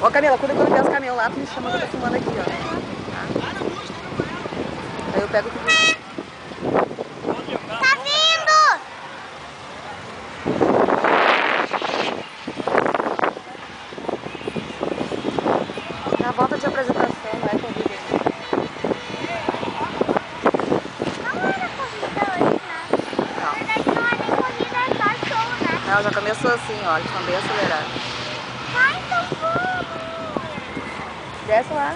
Ô Camila, quando eu ver os caminhões lá, tu me chama que eu tô filmando aqui, ó. Tá? Aí eu pego tudo. Tá vindo! Na volta de apresentação, não é corrida ainda. Não era corrida hoje, né? Na verdade não é nem corrida, é só show, né? Não, já começou assim, ó, eles estão bem acelerados. Vai, então vamos! Desce lá.